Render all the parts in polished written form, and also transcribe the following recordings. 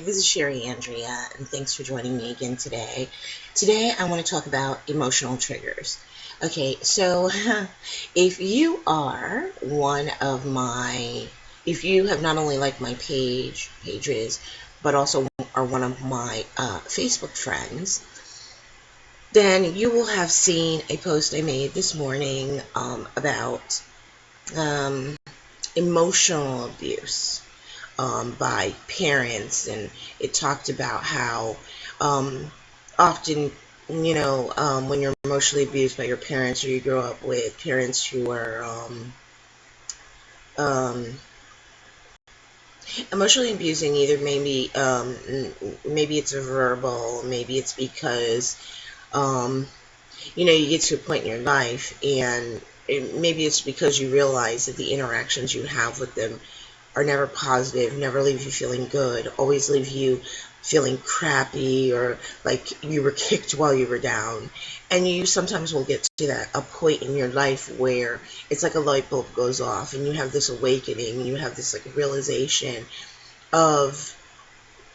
this is Andrea, and thanks for joining me again today. Today, I want to talk about emotional triggers. Okay, so if you are one of my, if you have not only liked my pages, but also are one of my Facebook friends, then you will have seen a post I made this morning about um, emotional abuse by parents, and it talked about how um, often, when you're emotionally abused by your parents, or you grow up with parents who are um, emotionally abusing, either maybe it's verbal, maybe it's because um, you get to a point in your life, and maybe it's because you realize that the interactions you have with them are never positive, never leave you feeling good, always leave you feeling crappy, or like you were kicked while you were down. And you sometimes will get to a point in your life where it's like a light bulb goes off, and you have this awakening, you have this like realization of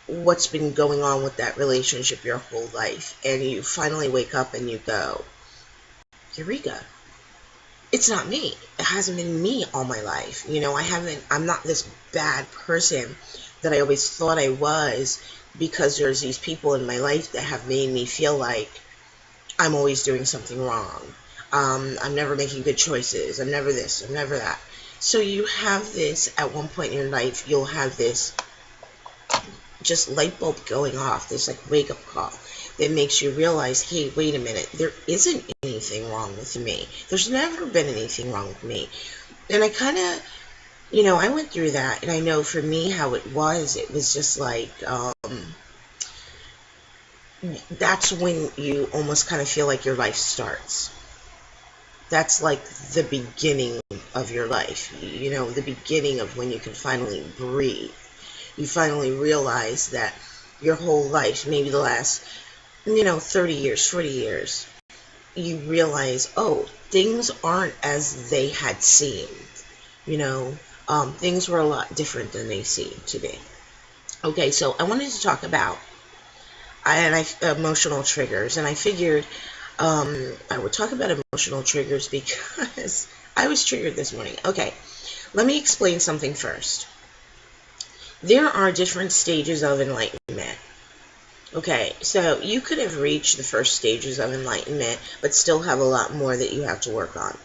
what's been going on with that relationship your whole life, and you finally wake up and you go, Eureka, it's not me. It hasn't been me all my life. I'm not this bad person that I always thought I was, because there's these people in my life that have made me feel like I'm always doing something wrong. I'm never making good choices. I'm never this. I'm never that. So you have this, at one point in your life, you'll have this just light bulb going off, this like wake up call that makes you realize, hey, wait a minute, there isn't anything wrong with me. There's never been anything wrong with me. And I kind of, I went through that, and I know for me how it was just like, that's when you almost kind of feel like your life starts. That's like the beginning of your life, the beginning of when you can finally breathe. You finally realize that your whole life, maybe the last, 30 years, 40 years, you realize, oh, things aren't as they had seemed. Things were a lot different than they seem to be. Okay, so I wanted to talk about emotional triggers, and I figured I would talk about emotional triggers because I was triggered this morning. Okay, let me explain something first. There are different stages of enlightenment. Okay, so you could have reached the first stages of enlightenment, but still have a lot more that you have to work on.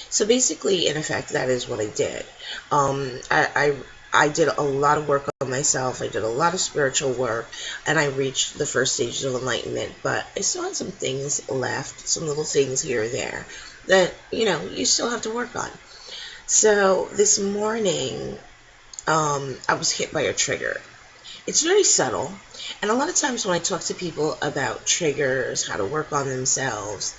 So basically, in effect, that is what I did. I did a lot of work on myself. I did a lot of spiritual work, and I reached the first stages of enlightenment. But I still had some things left, some little things here or there that, you still have to work on. So this morning, I was hit by a trigger. It's very subtle, and a lot of times when I talk to people about triggers, how to work on themselves,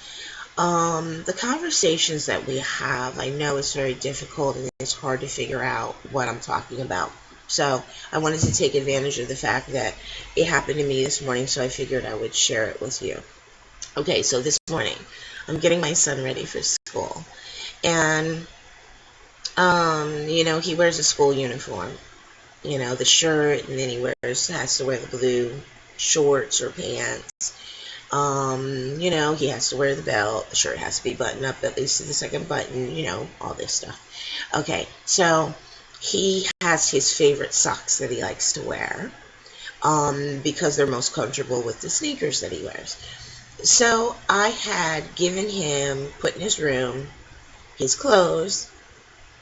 the conversations that we have, I know it's very difficult and it's hard to figure out what I'm talking about. So I wanted to take advantage of the fact that it happened to me this morning, so I figured I would share it with you. Okay, so this morning, I'm getting my son ready for school, and he wears a school uniform, the shirt, and then has to wear the blue shorts or pants. He has to wear the belt, the shirt has to be buttoned up at least to the second button, all this stuff. Okay, so he has his favorite socks that he likes to wear, because they're most comfortable with the sneakers that he wears. So I had given him, put in his room, his clothes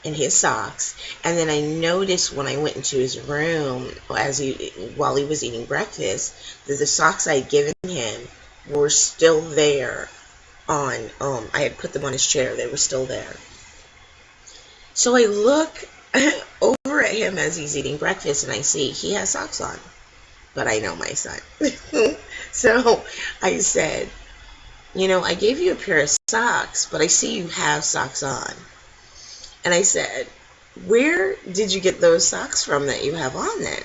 and his socks, and then I noticed when I went into his room while he was eating breakfast, that the socks I had given him were still there I had put them on his chair. They were still there. So I look over at him as he's eating breakfast, and I see he has socks on, but I know my son. So I said, I gave you a pair of socks, but I see you have socks on. And I said, where did you get those socks from that you have on then?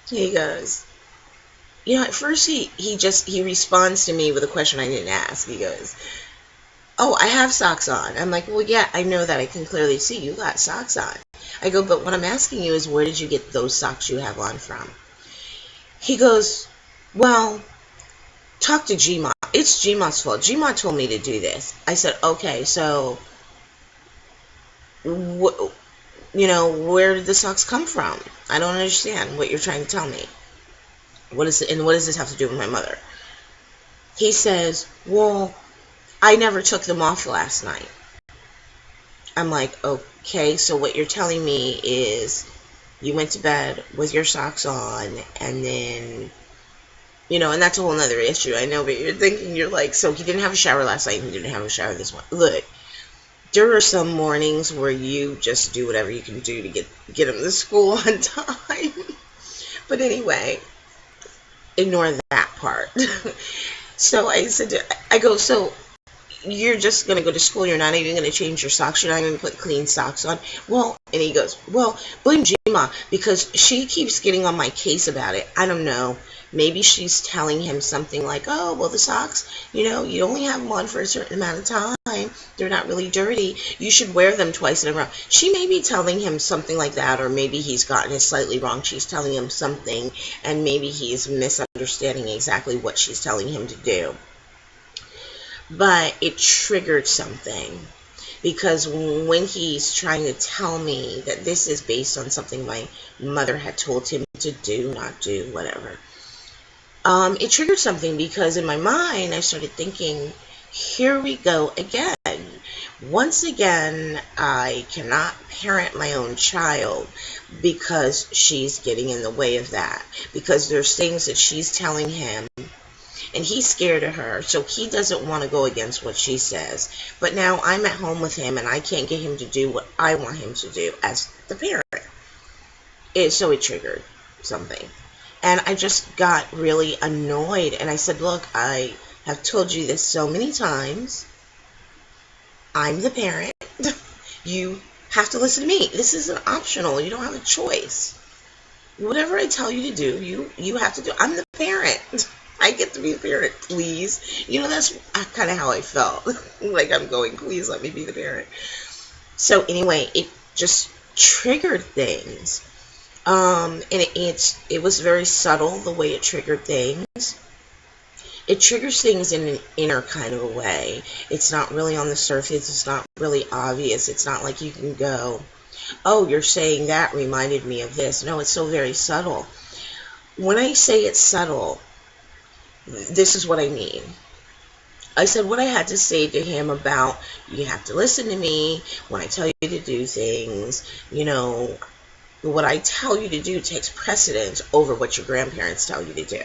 He goes, at first he responds to me with a question I didn't ask. He goes, oh, I have socks on. I'm like, well, yeah, I know that. I can clearly see you got socks on. I go, but what I'm asking you is, where did you get those socks you have on from? He goes, well, talk to Gma. It's Gma's fault. Gma told me to do this. I said, okay, so, where did the socks come from? I don't understand what you're trying to tell me. What is it, and what does this have to do with my mother? He says, well, I never took them off last night. I'm like, okay, so what you're telling me is you went to bed with your socks on, and then, and that's a whole nother issue. I know, but you're thinking, you're like, so he didn't have a shower last night, and he didn't have a shower this one. Look, there are some mornings where you just do whatever you can do to get him to school on time. But anyway, ignore that part. So I said, I go, so you're just going to go to school, you're not even going to change your socks, you're not going to put clean socks on? Well, and he goes, well, blame Jima, because she keeps getting on my case about it. I don't know. Maybe she's telling him something like, oh, well, the socks, you only have them on for a certain amount of time. They're not really dirty. You should wear them twice in a row. She may be telling him something like that, or maybe he's gotten it slightly wrong. She's telling him something, and maybe he's misunderstanding exactly what she's telling him to do. But it triggered something, because when he's trying to tell me that this is based on something my mother had told him to do, not do, whatever, it triggered something, because in my mind I started thinking, here we go again. Once again, I cannot parent my own child because she's getting in the way of that, because there's things that she's telling him, and he's scared of her, so he doesn't want to go against what she says. But now I'm at home with him, and I can't get him to do what I want him to do as the parent. So it triggered something. And I just got really annoyed, and I said, look, I have told you this so many times. I'm the parent. You have to listen to me. This isn't optional. You don't have a choice. Whatever I tell you to do, you have to do. I'm the parent. I get to be the parent, please. That's kind of how I felt. Like I'm going, please let me be the parent. So anyway, it just triggered things. And it was very subtle, the way it triggered things. It triggers things in an inner kind of a way. It's not really on the surface. It's not really obvious. It's not like you can go, oh, you're saying that reminded me of this. No, it's so very subtle. When I say it's subtle, this is what I mean. I said what I had to say to him about, you have to listen to me when I tell you to do things. What I tell you to do takes precedence over what your grandparents tell you to do.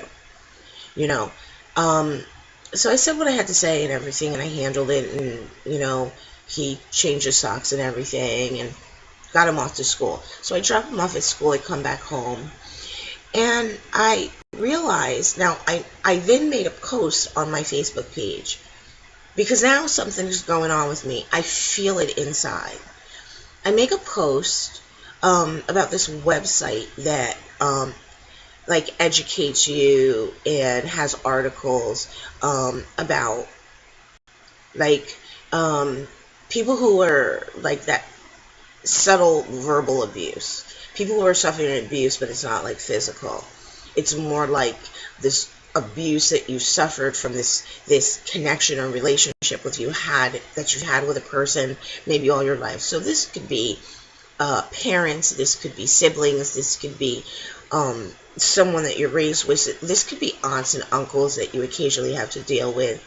So I said what I had to say and everything, and I handled it, and, he changed his socks and everything, and got him off to school. So I dropped him off at school, I come back home, and I realized, now I then made a post on my Facebook page, because now something's going on with me. I feel it inside. I make a post about this website that educates you and has articles about people who are like that subtle verbal abuse. People who are suffering abuse, but it's not like physical. It's more like this abuse that you suffered from this connection or relationship that you've had with a person maybe all your life. So this could be parents, this could be siblings, this could be someone that you're raised with, this could be aunts and uncles that you occasionally have to deal with.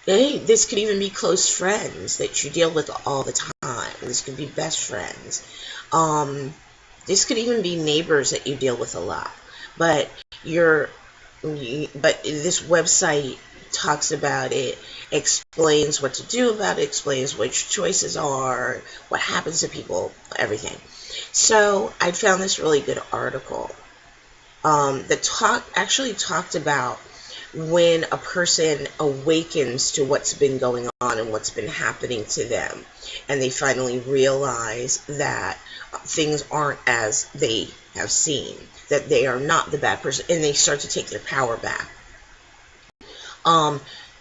This could even be close friends that you deal with all the time. This could be best friends. This could even be neighbors that you deal with a lot. But this website talks about it, explains what to do about it, explains what your choices are, what happens to people, everything. So I found this really good article that actually talked about when a person awakens to what's been going on and what's been happening to them, and they finally realize that things aren't as they have seen, that they are not the bad person, and they start to take their power back.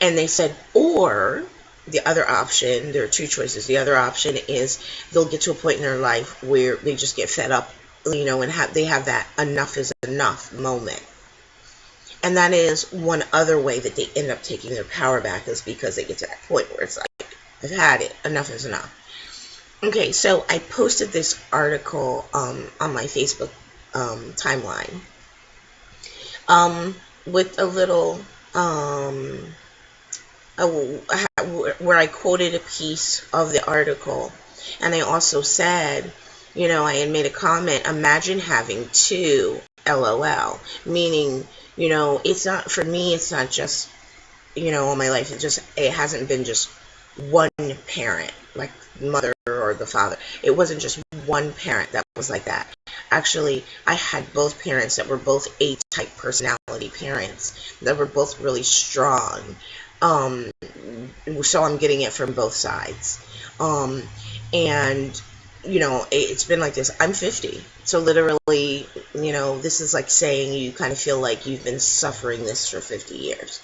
And they said, or the other option, there are two choices. The other option is they'll get to a point in their life where they just get fed up and they have that enough is enough moment. And that is one other way that they end up taking their power back, is because they get to that point where it's like, I've had it, enough is enough. Okay, so I posted this article on my Facebook timeline, with a little where I quoted a piece of the article, and I also said, I had made a comment, imagine having two, LOL, meaning, it's not, for me, it's not just, all my life, it hasn't been just one parent, like mother or the father. It wasn't just one parent that was like that. Actually, I had both parents that were both A-type personality parents that were both really strong. So I'm getting it from both sides. And, it's been like this. I'm 50. So literally, this is like saying you kind of feel like you've been suffering this for 50 years.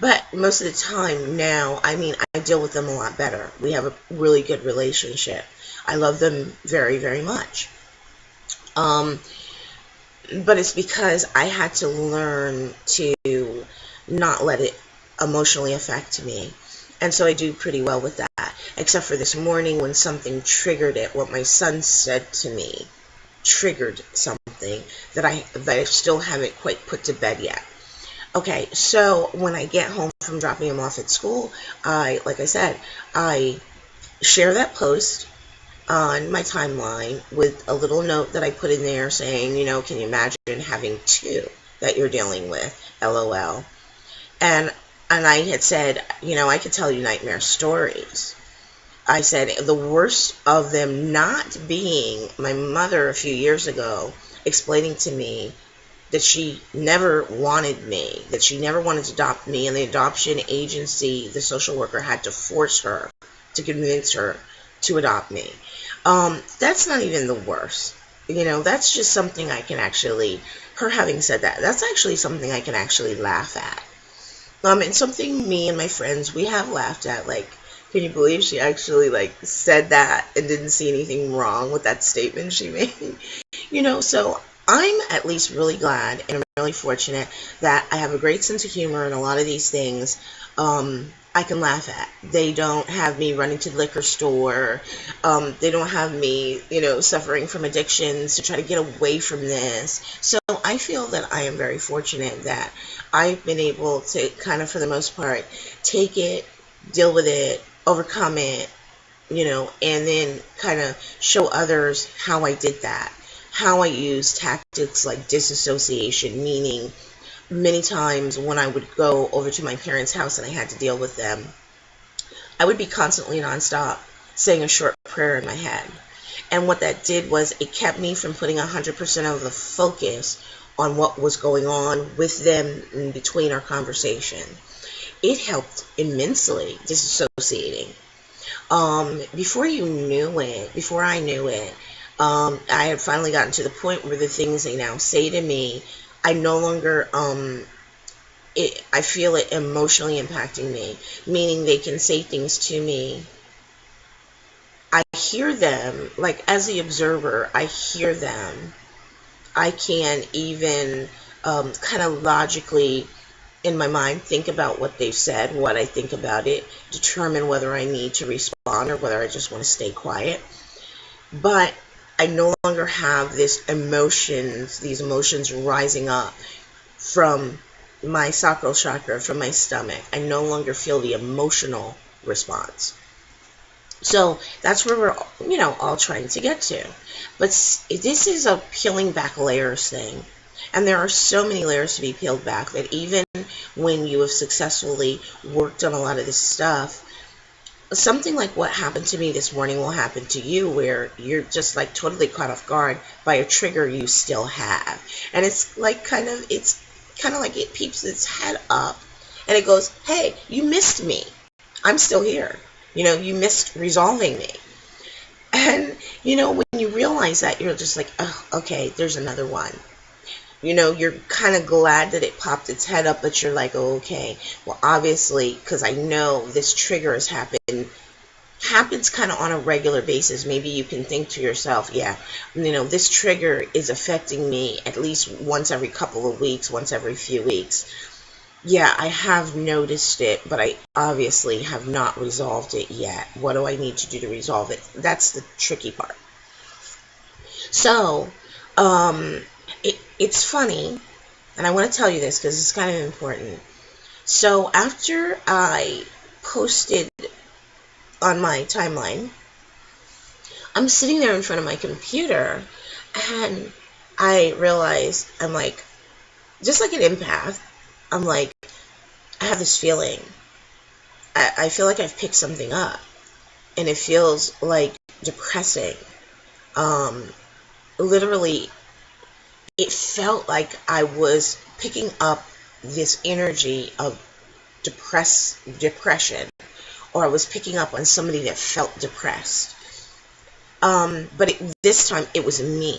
But most of the time now, I deal with them a lot better. We have a really good relationship. I love them very, very much. But it's because I had to learn to not let it emotionally affect me. And so I do pretty well with that, except for this morning when something triggered it. What my son said to me triggered something that I still haven't quite put to bed yet. Okay, so when I get home from dropping him off at school, like I said, I share that post on my timeline with a little note that I put in there saying, can you imagine having two that you're dealing with, LOL. And I had said, I could tell you nightmare stories. I said the worst of them not being my mother a few years ago explaining to me that she never wanted me, that she never wanted to adopt me, and the adoption agency, the social worker, had to force her to convince her to adopt me. That's not even the worst. That's just something I can actually, her having said that, that's actually something I can actually laugh at. And something me and my friends, we have laughed at, like, can you believe she actually, said that and didn't see anything wrong with that statement she made? So I'm at least really glad and really fortunate that I have a great sense of humor, and a lot of these things I can laugh at. They don't have me running to the liquor store. They don't have me, suffering from addictions to try to get away from this. So I feel that I am very fortunate that I've been able to kind of, for the most part, take it, deal with it, overcome it, and then kind of show others how I did that. How I use tactics like disassociation, meaning many times when I would go over to my parents' house and I had to deal with them, I would be constantly nonstop saying a short prayer in my head. And what that did was it kept me from putting 100% of the focus on what was going on with them in between our conversation. It helped immensely disassociating. Before I knew it, I had finally gotten to the point where the things they now say to me, I no longer, I feel it emotionally impacting me, meaning they can say things to me. I hear them, like as the observer, I hear them. I can even kind of logically, in my mind, think about what they've said, what I think about it, determine whether I need to respond or whether I just want to stay quiet. But I no longer have these emotions rising up from my sacral chakra, from my stomach. I no longer feel the emotional response. So that's where we're, all trying to get to. But this is a peeling back layers thing. And there are so many layers to be peeled back that even when you have successfully worked on a lot of this stuff, something like what happened to me this morning will happen to you, where you're just like totally caught off guard by a trigger you still have. And it's kind of like it peeps its head up and it goes, hey, you missed me. I'm still here. You missed resolving me. And, when you realize that, you're just like, oh, okay, there's another one. You're kind of glad that it popped its head up, but you're like, oh, okay, well, obviously, because I know this trigger has happened happens kind of on a regular basis. Maybe you can think to yourself, yeah, this trigger is affecting me at least once every couple of weeks, once every few weeks. Yeah, I have noticed it, but I obviously have not resolved it yet. What do I need to do to resolve it? That's the tricky part. So, it's funny, and I want to tell you this because it's kind of important. So after I posted on my timeline, I'm sitting there in front of my computer, and I realize I'm like, just like an empath, I'm like, I have this feeling. I feel like I've picked something up, and it feels like depressing. Um, Literally, it felt like I was picking up this energy of depression, or I was picking up on somebody that felt depressed. But this time it was me.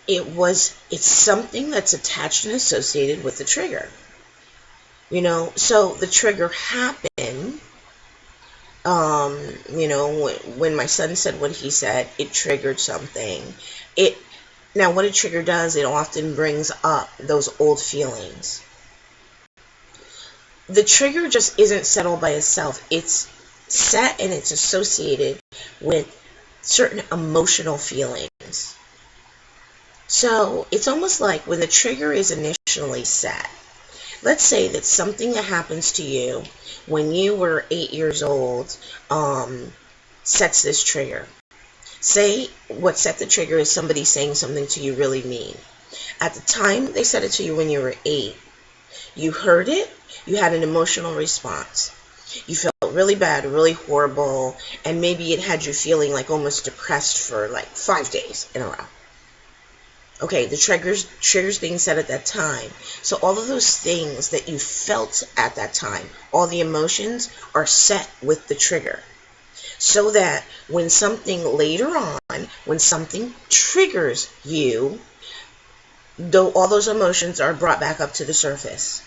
It's something that's attached and associated with the trigger. So the trigger happened. When my son said what he said, it triggered something. Now what a trigger does, it often brings up those old feelings. The trigger just isn't settled by itself. It's set and it's associated with certain emotional feelings. So it's almost like when the trigger is initially set. Let's say that something that happens to you when you were 8 years old sets this trigger. Say what set the trigger is somebody saying something to you really mean. At the time they said it to you when you were 8, you heard it, you had an emotional response. You felt really bad, really horrible, and maybe it had you feeling like almost depressed for like 5 days in a row. Okay, the triggers being set at that time. So all of those things that you felt at that time, all the emotions are set with the trigger. So that when something later on, when something triggers you, though all those emotions are brought back up to the surface.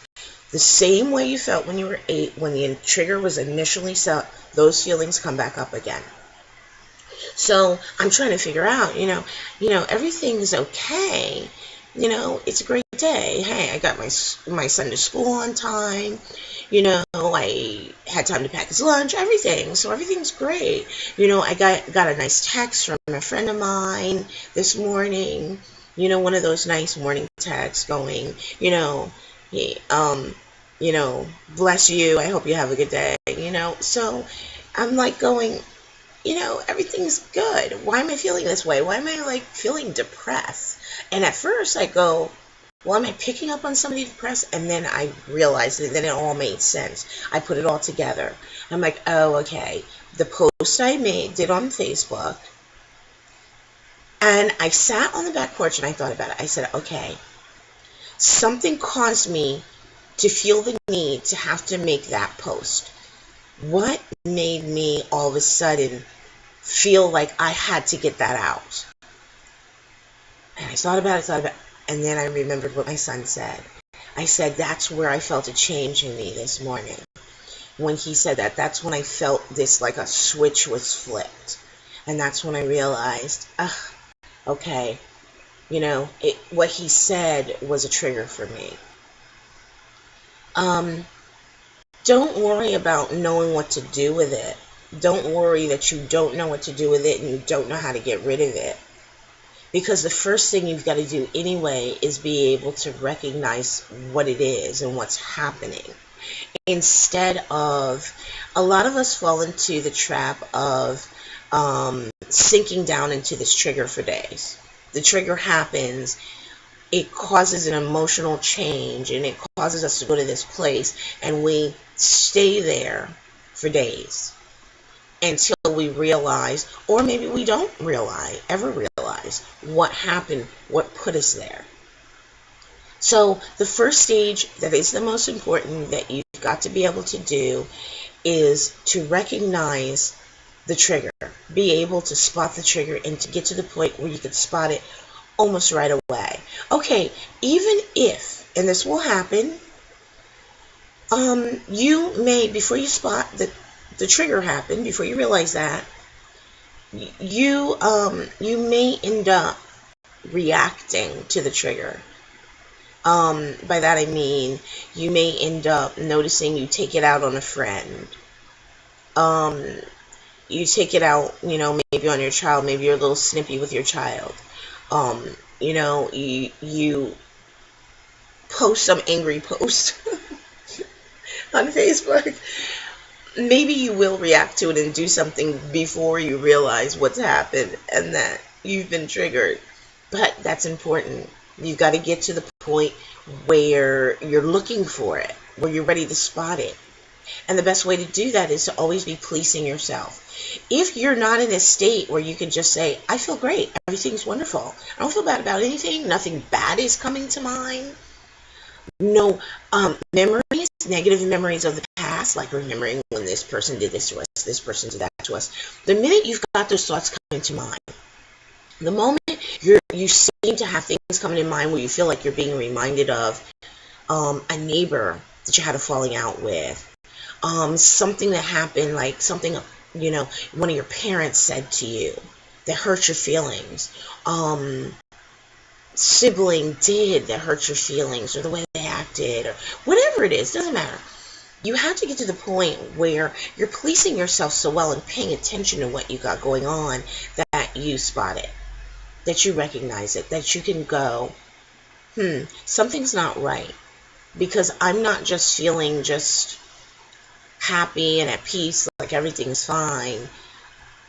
The same way you felt when you were 8, when the trigger was initially set, those feelings come back up again. So I'm trying to figure out, everything's okay. It's a great day. Hey, I got my son to school on time. I had time to pack his lunch, everything. So everything's great. I got a nice text from a friend of mine this morning. One of those nice morning texts going, he, bless you. I hope you have a good day. So I'm like going, everything's good. Why am I feeling this way? Why am I like feeling depressed? And at first I go, well, am I picking up on somebody depressed? And then I realized that then it all made sense. I put it all together. I'm like, oh, okay. The post I did on Facebook, and I sat on the back porch and I thought about it. I said, okay, something caused me to feel the need to have to make that post. What made me all of a sudden feel like I had to get that out? And I thought about it, and then I remembered what my son said. I said, that's where I felt a change in me this morning. When he said that, that's when I felt this, like a switch was flipped. And that's when I realized, okay, what he said was a trigger for me. Don't worry about knowing what to do with it. Don't worry that you don't know what to do with it and you don't know how to get rid of it. Because the first thing you've got to do anyway is be able to recognize what it is and what's happening. Instead of, a lot of us fall into the trap of sinking down into this trigger for days. The trigger happens, it causes an emotional change, and it causes us to go to this place, and we stay there for days until we realize, or maybe we don't ever realize what happened, what put us there. So the first stage that is the most important that you've got to be able to do is to recognize the trigger, be able to spot the trigger, and to get to the point where you can spot it almost right away. Okay, even if, and this will happen, you may, before you spot the the trigger happened, before you realize that, you may end up reacting to the trigger. By that I mean, you may end up noticing you take it out on a friend. Um, you take it out, maybe on your child. Maybe you're a little snippy with your child. Um, you post some angry post on Facebook. Maybe you will react to it and do something before you realize what's happened and that you've been triggered. But that's important. You've got to get to the point where you're looking for it, where you're ready to spot it. And the best way to do that is to always be policing yourself. If you're not in a state where you can just say, I feel great, everything's wonderful, I don't feel bad about anything, nothing bad is coming to mind, no memories, negative memories of the past, like remembering when this person did this to us, this person did that to us. The minute you've got those thoughts coming to mind, the moment you seem to have things coming in mind where you feel like you're being reminded of a neighbor that you had a falling out with, something that happened, like something, one of your parents said to you that hurt your feelings, sibling did that hurt your feelings, or the way they acted, or whatever it is, doesn't matter. You have to get to the point where you're policing yourself so well and paying attention to what you got going on that you spot it, that you recognize it, that you can go, something's not right, because I'm not just feeling just happy and at peace, like everything's fine.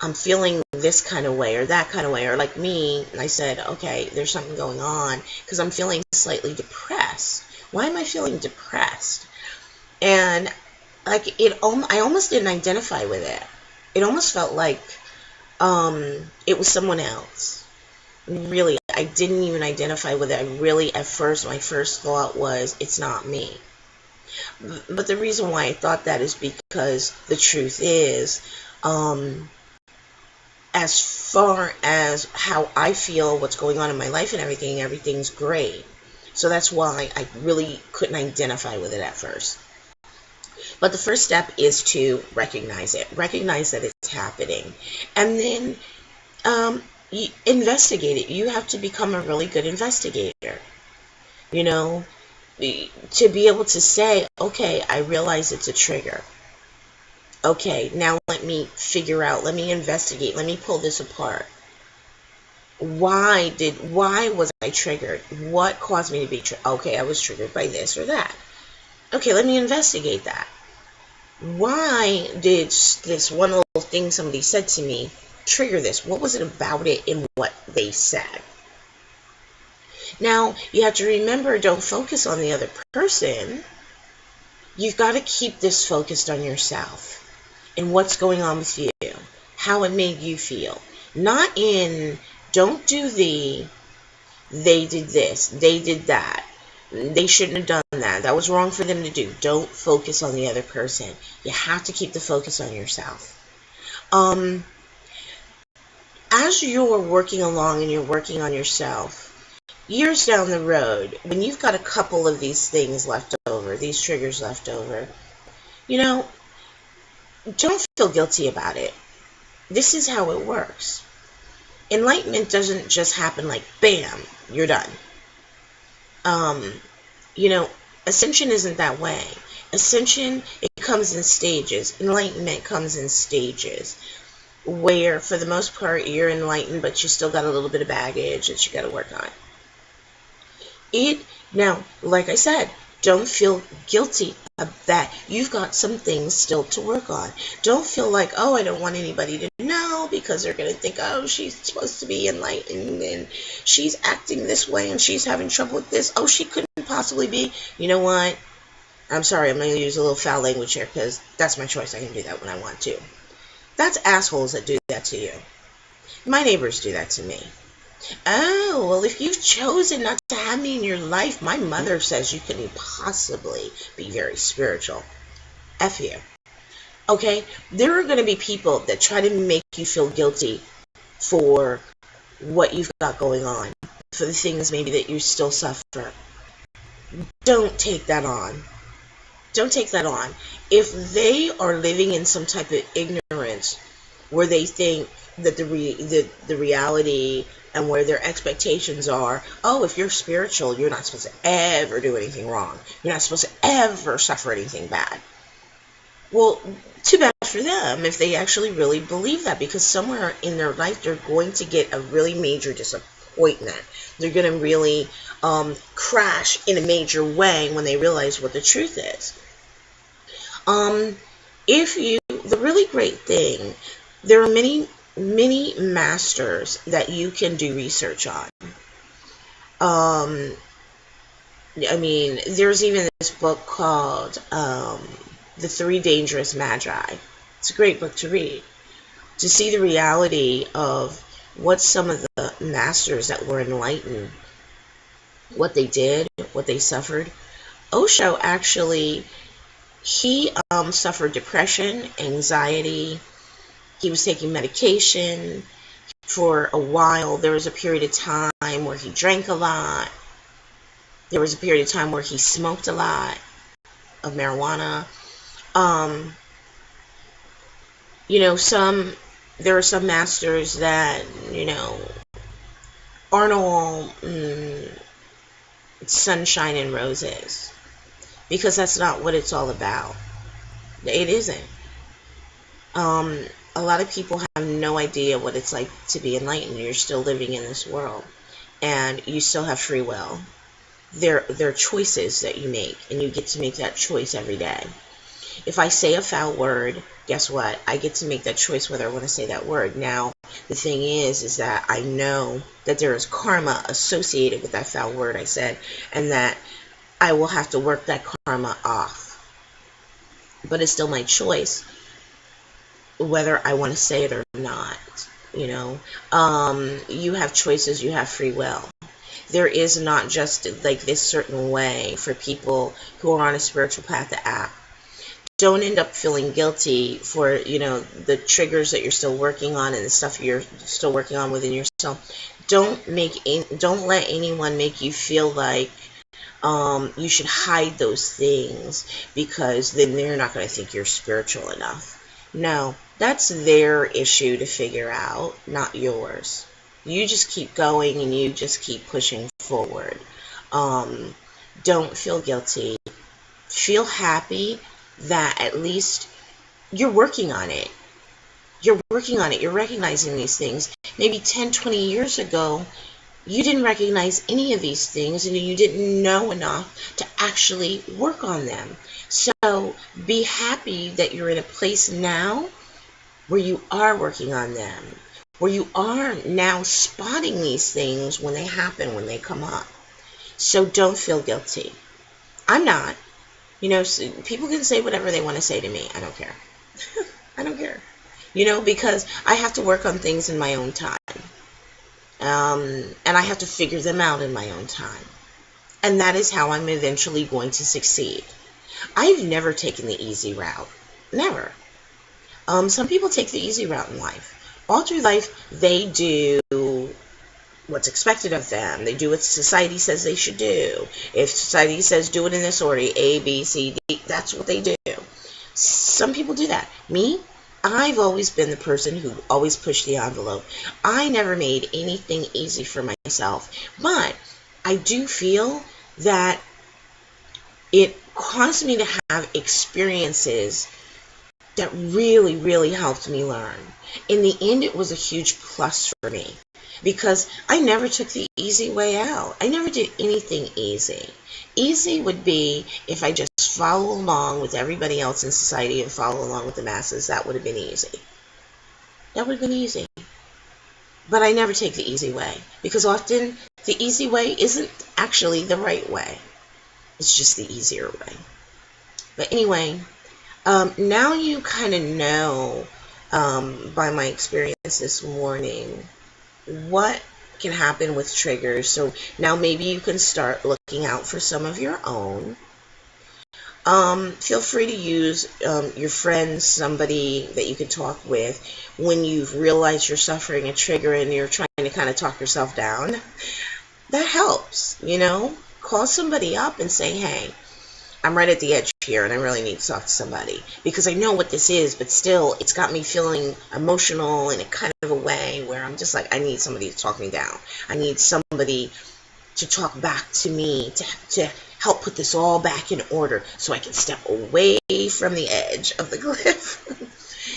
I'm feeling this kind of way or that kind of way, or like me, and I said, okay, there's something going on because I'm feeling slightly depressed. Why am I feeling depressed? And like I almost didn't identify with it. It almost felt like it was someone else. Really, I didn't even identify with it. My first thought was, it's not me. But the reason why I thought that is because the truth is, as far as how I feel, what's going on in my life and everything's great. So that's why I really couldn't identify with it at first. But the first step is to recognize it. Recognize that it's happening. And then investigate it. You have to become a really good investigator. To be able to say, okay, I realize it's a trigger. Okay, now let me figure out, let me investigate, let me pull this apart. Why was I triggered? What caused me to be triggered? Okay, I was triggered by this or that. Okay, let me investigate that. Why did this one little thing somebody said to me trigger this? What was it about it in what they said? Now, you have to remember, don't focus on the other person. You've got to keep this focused on yourself and what's going on with you, how it made you feel. Not in, don't do they did this, they did that, they shouldn't have done that, that was wrong for them to do. Don't focus on the other person. You have to keep the focus on yourself. As you're working along and you're working on yourself, years down the road, when you've got a couple of these things left over, these triggers left over, don't feel guilty about it. This is how it works. Enlightenment doesn't just happen like, bam, you're done. Ascension isn't that way. Ascension, it comes in stages. Enlightenment comes in stages, where for the most part you're enlightened, but you still got a little bit of baggage that you got to work on. Now, like I said, don't feel guilty of that. You've got some things still to work on. Don't feel like, oh, I don't want anybody to know because they're going to think, oh, she's supposed to be enlightened and she's acting this way and she's having trouble with this. Oh, she couldn't possibly be. You know what? I'm sorry, I'm going to use a little foul language here because that's my choice. I can do that when I want to. That's assholes that do that to you. My neighbors do that to me. Oh, well, if you've chosen not to have me in your life, my mother says you couldn't possibly be very spiritual. F you. Okay? There are going to be people that try to make you feel guilty for what you've got going on, for the things maybe that you still suffer. Don't take that on. Don't take that on. If they are living in some type of ignorance where they think that the reality and where their expectations are, oh, if you're spiritual, you're not supposed to ever do anything wrong. You're not supposed to ever suffer anything bad. Well, too bad for them if they actually really believe that, because somewhere in their life they're going to get a really major disappointment. They're going to really crash in a major way when they realize what the truth is. The really great thing, there are many masters that you can do research on. I mean, there's even this book called The Three Dangerous Magi. It's a great book to read, to see the reality of what some of the masters that were enlightened, what they did, what they suffered. Osho actually, he suffered depression, anxiety. He was taking medication for a while. There was a period of time where he drank a lot. There was a period of time where he smoked a lot of marijuana. There are some masters that, aren't all sunshine and roses, because that's not what it's all about. It isn't. A lot of people have no idea what it's like to be enlightened. You're still living in this world, and you still have free will. There are choices that you make, and you get to make that choice every day. If I say a foul word, guess what? I get to make that choice whether I want to say that word. Now, the thing is that I know that there is karma associated with that foul word I said, and that I will have to work that karma off. But it's still my choice whether I want to say it or not. You have choices, you have free will. There is not just like this certain way for people who are on a spiritual path to act. Don't end up feeling guilty for, the triggers that you're still working on and the stuff you're still working on within yourself. Don't let anyone make you feel like you should hide those things, because then they're not going to think you're spiritual enough. No, that's their issue to figure out, not yours. You just keep going and you just keep pushing forward. Don't feel guilty. Feel happy that at least you're working on it. You're working on it. You're recognizing these things. Maybe 10, 20 years ago, you didn't recognize any of these things, and you didn't know enough to actually work on them. So be happy that you're in a place now where you are working on them, where you are now spotting these things when they happen, when they come up. So don't feel guilty. I'm not. People can say whatever they want to say to me. I don't care. I don't care. Because I have to work on things in my own time. And I have to figure them out in my own time. And that is how I'm eventually going to succeed. I've never taken the easy route. Never. Some people take the easy route in life. All through life, they do what's expected of them. They do what society says they should do. If society says do it in this order, A, B, C, D, that's what they do. Some people do that. Me, I've always been the person who always pushed the envelope. I never made anything easy for myself. But I do feel that it caused me to have experiences that really, really helped me learn. In the end, it was a huge plus for me, because I never took the easy way out. I never did anything easy. Easy would be if I just follow along with everybody else in society and follow along with the masses. That would have been easy. That would have been easy. But I never take the easy way, because often the easy way isn't actually the right way. It's just the easier way. But anyway, now you kind of know, by my experience this morning, what can happen with triggers. So now maybe you can start looking out for some of your own. Feel free to use your friends, somebody that you can talk with when you've realized you're suffering a trigger and you're trying to kind of talk yourself down. That helps, Call somebody up and say, hey, I'm right at the edge here, and I really need to talk to somebody because I know what this is, but still, it's got me feeling emotional in a kind of a way where I'm just like, I need somebody to talk me down. I need somebody to talk back to me to help put this all back in order so I can step away from the edge of the cliff.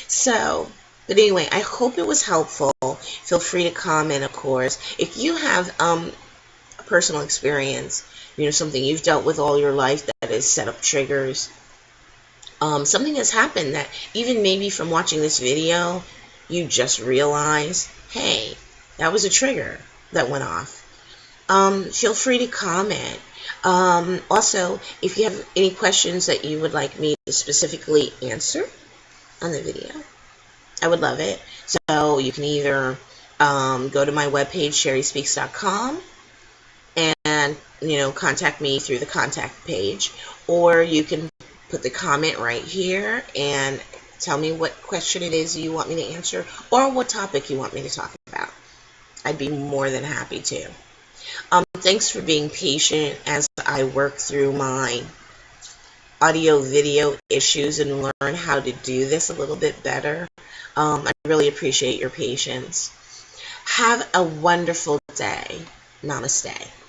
So, but anyway, I hope it was helpful. Feel free to comment, of course. If you have a personal experience, something you've dealt with all your life that has set up triggers, something has happened that even maybe from watching this video, you just realize, hey, that was a trigger that went off. Feel free to comment. Also, if you have any questions that you would like me to specifically answer on the video, I would love it. So you can either go to my webpage, sherryspeaks.com, and contact me through the contact page, or you can put the comment right here and tell me what question it is you want me to answer or what topic you want me to talk about. I'd be more than happy to. Thanks for being patient as I work through my audio video issues and learn how to do this a little bit better. I really appreciate your patience. Have a wonderful day. Namaste.